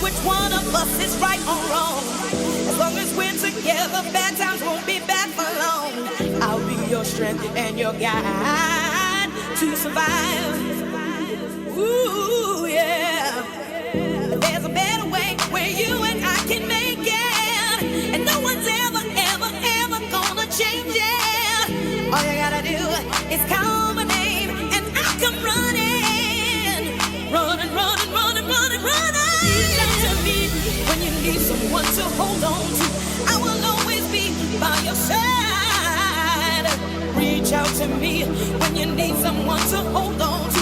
which one of us is right or wrong. As long as we're together, bad times won't be bad for long. I'll be your strength and your guide to survive. Ooh, yeah. There's a better way where you and I can make it, and no one's ever, ever, ever gonna change it. All you gotta do is call my name, and I'll come running, running, running, running, running, running. Reach out to me when you need someone to hold on to. I will always be by your side. Reach out to me when you need someone to hold on to.